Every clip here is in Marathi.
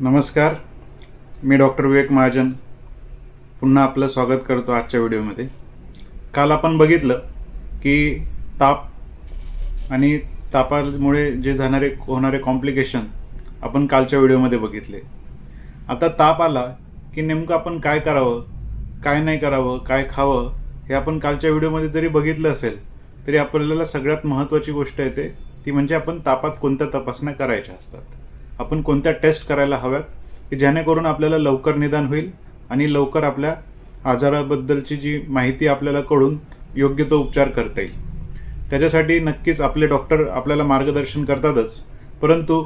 नमस्कार. मी डॉक्टर विवेक महाजन पुन्हा आपलं स्वागत करतो आजच्या व्हिडिओमध्ये. काल आपण बघितलं की ताप आणि तापामुळे जे होणारे कॉम्प्लिकेशन आपण कालच्या व्हिडिओमध्ये बघितले. आता ताप आला की नेमकं आपण काय करावं, काय नाही करावं, काय खावं हे आपण कालच्या व्हिडिओमध्ये जरी बघितलं असेल तरी आपल्याला सगळ्यात महत्त्वाची गोष्ट येते ती म्हणजे आपण तापात कोणत्या तपासण्या करायच्या असतात, आपण कोणत्या टेस्ट करायला हव्यात की जेणेकरून आपल्याला लवकर निदान होईल आणि लवकर आपल्या आजाराबद्दलची जी माहिती आपल्याला कळून योग्य तो उपचार करता येईल. त्याच्यासाठी नक्कीच आपले डॉक्टर आपल्याला मार्गदर्शन करतातच, परंतु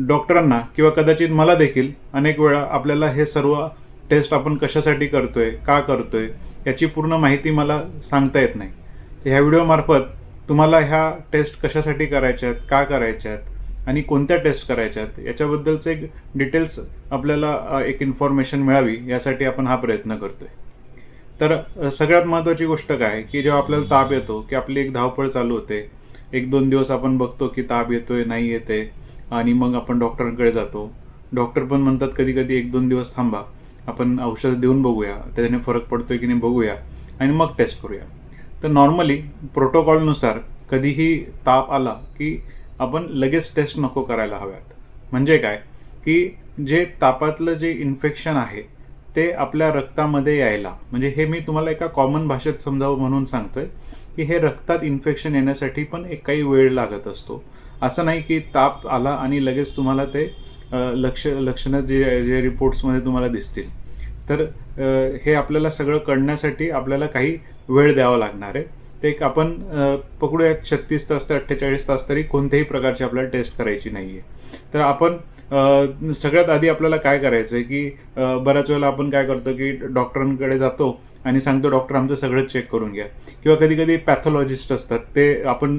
डॉक्टरांना किंवा कदाचित मला देखील अनेक वेळा आपल्याला हे सर्व टेस्ट आपण कशासाठी करतोय, का करतोय याची पूर्ण माहिती मला सांगता येत नाही. तर ह्या व्हिडिओमार्फत तुम्हाला ह्या टेस्ट कशासाठी करायच्या आहेत, का करायच्या आहेत आणि कोणत्या टेस्ट करायच्या आहेत याच्याबद्दलचं एक डिटेल्स आपल्याला एक इन्फॉर्मेशन मिळावी यासाठी आपण हा प्रयत्न करतोय. तर सगळ्यात महत्त्वाची गोष्ट काय की जेव्हा आपल्याला ताप येतो की आपली एक धावपळ चालू होते, 1-2 दिवस आपण बघतो की ताप येतोय नाही येते आणि मग आपण डॉक्टरांकडे जातो. डॉक्टर पण म्हणतात कधी कधी 1-2 दिवस थांबा, आपण औषध देऊन बघूया, त्याने फरक पडतोय की नाही बघूया आणि मग टेस्ट करूया. तर नॉर्मली प्रोटोकॉलनुसार कधीही ताप आला की आपण लगेच टेस्ट नको करायला हव्यात. म्हणजे काय की जे तापातलं जे इन्फेक्शन आहे ते आपल्या रक्तामध्ये यायला, म्हणजे हे मी तुम्हाला एका कॉमन भाषेत समजावं म्हणून सांगतोय की हे रक्तात इन्फेक्शन येण्यासाठी पण एक काही वेळ लागत असतो. असं नाही की ताप आला आणि लगेच तुम्हाला ते लक्षणं जे रिपोर्ट्समध्ये तुम्हाला दिसतील. तर हे आपल्याला सगळं कळण्यासाठी आपल्याला काही वेळ द्यावा लागणार आहे. ते एक आपण पकडूया 36 तास ते 48 तास तरी कोणत्याही प्रकारची आपल्याला टेस्ट करायची नाही आहे. तर आपण सगळ्यात आधी आपल्याला काय करायचं आहे की बऱ्याच वेळेला आपण काय करतो की डॉक्टरांकडे जातो आणि सांगतो डॉक्टर आमचं सगळं चेक करून घ्या, किंवा कधी कधी पॅथॉलॉजिस्ट असतात ते आपण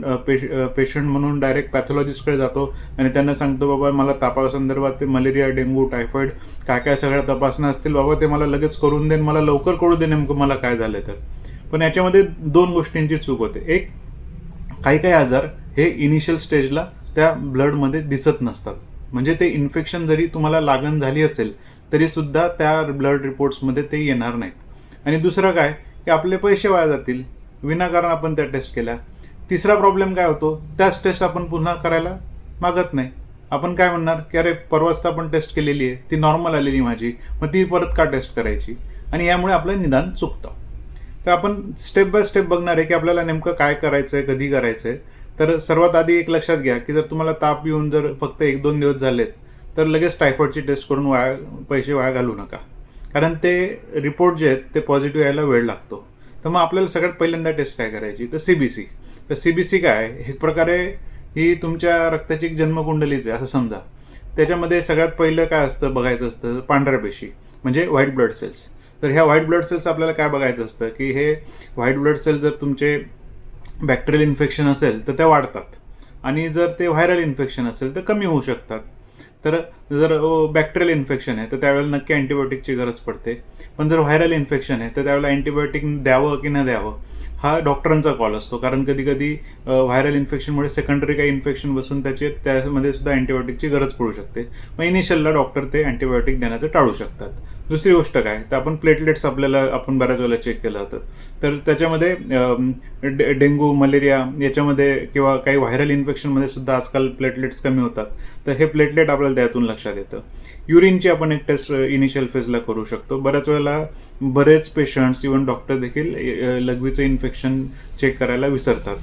पेशंट म्हणून डायरेक्ट पॅथॉलॉजिस्टकडे जातो आणि त्यांना सांगतो बाबा मला तापासंदर्भात ते मलेरिया, डेंग्यू, टायफॉईड काय काय सगळ्या तपासण्या असतील बाबा ते मला लगेच करून देईन, मला लवकर कळू दे नेमकं मला काय झालं. तर पण याच्यामध्ये 2 गोष्टींची चूक होते. एक, काही काही आजार हे इनिशियल स्टेजला त्या ब्लडमध्ये दिसत नसतात, म्हणजे ते इन्फेक्शन जरी तुम्हाला लागण झाली असेल तरी सुद्धा त्या ब्लड रिपोर्ट्समध्ये ते येणार नाहीत. आणि दुसरं काय की आपले पैसे वाया जातील विनाकारण आपण त्या टेस्ट केल्या. तिसरा प्रॉब्लेम काय होतो, त्याच टेस्ट आपण पुन्हा करायला मागत नाही. आपण काय म्हणणार की अरे परवाच तर आपण टेस्ट केलेली आहे, ती नॉर्मल आलेली माझी, मग ती परत का टेस्ट करायची, आणि यामुळे आपलं निदान चुकतं. तर आपण स्टेप बाय स्टेप बघणार आहे की आपल्याला नेमकं काय करायचं आहे, कधी करायचं आहे. तर सर्वात आधी एक लक्षात घ्या की जर तुम्हाला ताप येऊन जर फक्त 1-2 दिवस झालेत तर लगेच टायफॉईडची टेस्ट करून पैसे वाया घालू नका, कारण ते रिपोर्ट जे आहेत ते पॉझिटिव्ह यायला वेळ लागतो. तर मग आपल्याला सगळ्यात पहिल्यांदा टेस्ट काय करायची, तर CBC. तर CBC काय, एक प्रकारे ही तुमच्या रक्ताची एक जन्मकुंडलीच आहे असं समजा. त्याच्यामध्ये सगळ्यात पहिलं काय असतं बघायचं असतं, पांढऱ्या पेशी म्हणजे व्हाईट ब्लड सेल्स. तर ह्या व्हाईट ब्लड सेल्स आपल्याला काय बघायचं असतं की हे व्हाईट ब्लड सेल्स जर तुमचे बॅक्टेरियल इन्फेक्शन असेल तर त्या वाढतात, आणि जर ते व्हायरल इन्फेक्शन असेल तर कमी होऊ शकतात. तर जर बॅक्टेरियल इन्फेक्शन आहे तर त्यावेळेला नक्की अँटीबायोटिकची गरज पडते, पण जर व्हायरल इन्फेक्शन आहे तर त्यावेळेला अँटीबायोटिक द्यावं की न द्यावं हा डॉक्टरांचा कॉल असतो, कारण कधी कधी व्हायरल इन्फेक्शनमुळे सेकंडरी काही इन्फेक्शन बसून त्यामध्ये सुद्धा अँटीबायोटिकची गरज पडू शकते. मग इनिशियलला डॉक्टर ते अँटीबायोटिक देण्याचं टाळू शकतात. दुसरी गोष्ट काय, तर आपण प्लेटलेट्स आपण बऱ्याच वेळेला चेक केलं होतं, तर त्याच्यामध्ये डेंग्यू, मलेरिया याच्यामध्ये किंवा काही व्हायरल इन्फेक्शनमध्ये सुद्धा आजकाल प्लेटलेट्स कमी होतात. तर हे प्लेटलेट आपल्याला त्यातून लक्षात येतं. युरिनची आपण एक टेस्ट इनिशियल फेजला करू शकतो. बऱ्याच वेळेला बरेच पेशंट्स इव्हन डॉक्टर देखील लघवीचं इन्फेक्शन चेक करायला विसरतात.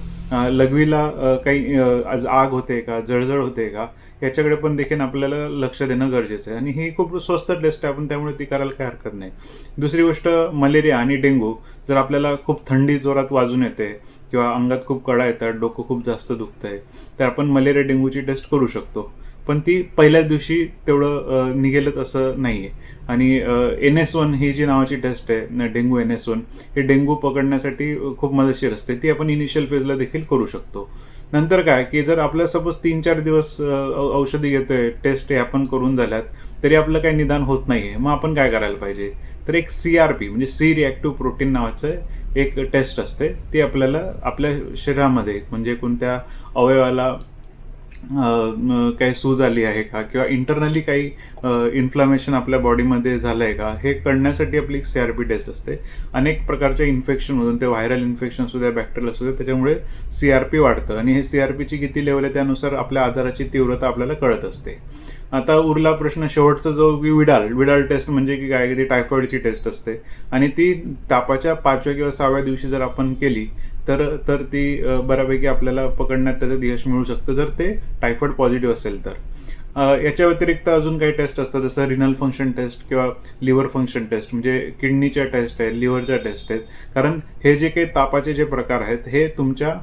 लघवीला काही आग होते का, जळजळ होते का याच्याकडे पण देखील आपल्याला लक्ष देणं गरजेचं आहे, आणि ही खूप स्वस्त टेस्ट आहे, आपण त्यामुळे ती करायला काही हरकत नाही. दुसरी गोष्ट, मलेरिया आणि डेंग्यू जर आपल्याला खूप थंडी जोरात वाजून येते किंवा अंगात खूप कळा येतात, डोकं खूप जास्त दुखतंय, तर आपण मलेरिया डेंग्यूची टेस्ट करू शकतो, पण ती पहिल्याच दिवशी तेवढं निघेलच असं नाही आहे. आणि NS1 ही जी नावाची टेस्ट आहे, डेंग्यू NS1, हे डेंग्यू पकडण्यासाठी खूप मदतशीर असते, ती आपण इनिशियल फेजला देखील करू शकतो. नंतर काय की जर आपल्या सपोज 3-4 दिवस औषधी घेतोय, टेस्ट हे आपण करून झाल्यात तरी आपलं काही निदान होत नाही आहे, मग आपण काय करायला पाहिजे, तर एक CRP म्हणजे सी रिॲक्टिव्ह प्रोटीन नावाचं एक टेस्ट असते. ती आपल्याला आपल्या शरीरामध्ये म्हणजे कोणत्या अवयवाला काही सूज आली आहे का किंवा इंटरनली काही इन्फ्लामेशन आपल्या बॉडीमध्ये झालं आहे का हे कळण्यासाठी आपली CRP टेस्ट असते. अनेक प्रकारच्या इन्फेक्शनमधून, ते व्हायरल इन्फेक्शन असू द्या, बॅक्टेरियल असू द्या, त्याच्यामुळे CRP वाढतं आणि हे CRPची किती लेवल आहे त्यानुसार आपल्या आजाराची तीव्रता आपल्याला कळत असते. आता उरला प्रश्न शेवटचा जो की विडाल टेस्ट म्हणजे की काय, ती टायफॉईडची टेस्ट असते आणि ती तापाच्या 5व्या किंवा 6व्या दिवशी जर आपण केली तर ती बऱ्यापैकी आपल्याला पकडण्यात त्याच्यात यश मिळू शकतं जर ते टायफॉईड पॉझिटिव्ह असेल तर. याच्या व्यतिरिक्त अजून काही टेस्ट असतात, जसं रिनल फंक्शन टेस्ट किंवा लिव्हर फंक्शन टेस्ट, म्हणजे किडनीच्या टेस्ट आहेत, लिव्हरच्या टेस्ट आहेत. कारण हे जे काही तापाचे जे प्रकार आहेत हे तुमच्या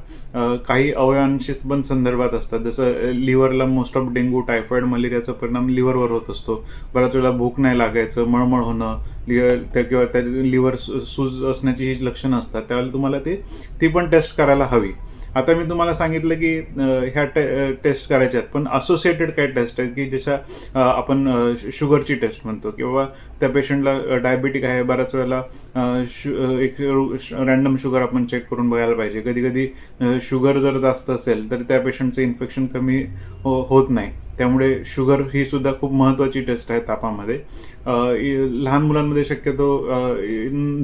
काही अवयवांशी पण संदर्भात असतात. जसं लिव्हरला मोस्ट ऑफ डेंग्यू, टायफॉईड, मलेरियाचा परिणाम लिव्हरवर होत असतो. बऱ्याच वेळेला भूक नाही लागायचं, मळमळ होणं, किंवा त्या लिव्हर सूज असण्याची ही लक्षणं असतात, त्यावेळेला तुम्हाला ती पण टेस्ट करायला हवी. आता मी तुम्हाला सांगितलं की ह्या टेस्ट करायच्या आहेत, पण असोसिएटेड काही टेस्ट आहेत की जशा आपण शुगरची टेस्ट म्हणतो, किंवा त्या पेशंटला डायबिटिक आहे, बऱ्याच वेळेला एक रॅन्डम शुगर आपण चेक करून बघायला पाहिजे. कधी कधी शुगर जर जास्त असेल तर त्या पेशंटचं इन्फेक्शन कमी होत नाही, त्यामुळे शुगर ही सुद्धा खूप महत्त्वाची टेस्ट आहे तापामध्ये. लहान मुलांमध्ये शक्यतो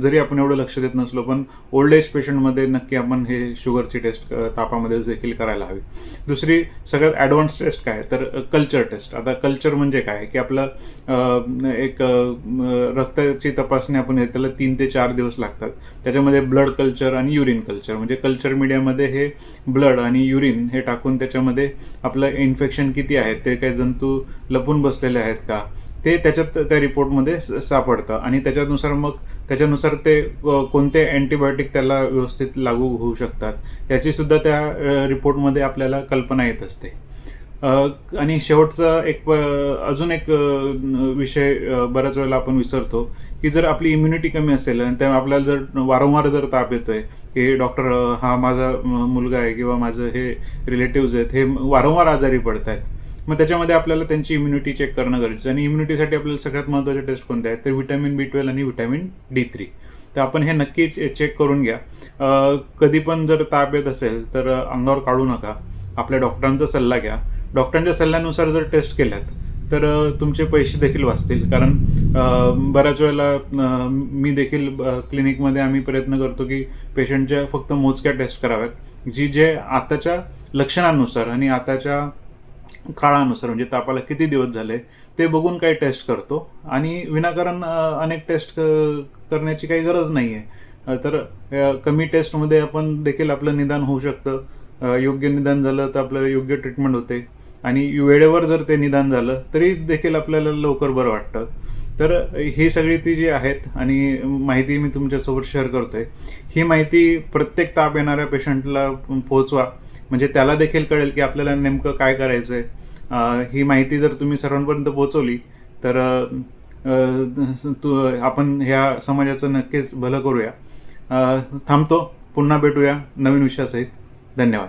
जरी आपण एवढं लक्ष देत नसलो, पण ओल्ड एज पेशंटमध्ये नक्की आपण हे शुगरची टेस्ट तापामध्ये देखील करायला हवी. दुसरी सगळ्यात ॲडव्हान्स टेस्ट काय तर कल्चर टेस्ट. आता कल्चर म्हणजे काय की आपलं एक रक्ताची तपासणी आपण त्याला 3 ते 4 दिवस लागतात. त्याच्यामध्ये ब्लड कल्चर आणि युरिन कल्चर, म्हणजे कल्चर मीडियामध्ये हे ब्लड आणि युरिन हे टाकून त्याच्यामध्ये आपलं इन्फेक्शन किती आहेत, ते काही जंतू लपून बसलेले आहेत का, ते त्याच्यात त्या रिपोर्टमध्ये सापडतं आणि त्याच्यानुसार ते कोणते अँटीबायोटिक त्याला व्यवस्थित लागू होऊ शकतात याची सुद्धा त्या रिपोर्टमध्ये आपल्याला कल्पना येत असते. आणि शेवटचा अजून एक विषय बऱ्याच वेळेला आपण विसरतो की जर आपली इम्युनिटी कमी असेल आणि त्या आपल्याला जर वारंवार जर ताप येतोय की डॉक्टर हा माझा मुलगा आहे किंवा माझं हे रिलेटिव्ज आहेत हे वारंवार आजारी पडत आहेत, मग त्याच्यामध्ये आपल्याला त्यांची इम्युनिटी चेक करणं गरजेचं. आणि इम्युनिटीसाठी आपल्याला सगळ्यात महत्त्वाचे टेस्ट कोणते आहेत तर व्हिटॅमिन B12 आणि व्हिटॅमिन D3. तर आपण हे नक्की चेक करून घ्या. कधी पण जर ताप येत असेल तर अंगावर काढू नका, आपल्या डॉक्टरांचा सल्ला घ्या. डॉक्टरांच्या सल्ल्यानुसार जर टेस्ट केल्यात तर तुमचे पैसे देखील वाचतील. कारण बऱ्याच वेळेला मी देखील क्लिनिकमध्ये आम्ही प्रयत्न करतो की पेशंटच्या फक्त मोजक्या टेस्ट कराव्यात, जे आताच्या लक्षणांनुसार आणि आताच्या काळानुसार, म्हणजे तापाला किती दिवस झाले ते बघून काही टेस्ट करतो. आणि विनाकारण अनेक टेस्ट करण्याची काही गरज नाही आहे. तर कमी टेस्टमध्ये आपण देखील आपलं निदान होऊ शकतं. योग्य निदान झालं तर आपलं योग्य ट्रीटमेंट होते आणि वेळेवर जर ते निदान झालं तरी देखील आपल्याला लवकर बरं वाटतं. तर ही सगळी ती जी आहेत आणि माहिती मी तुमच्यासोबत शेअर करतोय, ही माहिती प्रत्येक ताप येणाऱ्या पेशंटला पोहोचवा, म्हणजे त्याला देखील कळेल की आपल्याला नेमकं काय करायचं आहे. ही माहिती जर तुम्ही सर्वांपर्यंत पोहोचवली तर आपण ह्या समाजाचं नक्कीच भलं करूया. थांबतो, पुन्हा भेटूया नवीन विषयासहित. धन्यवाद.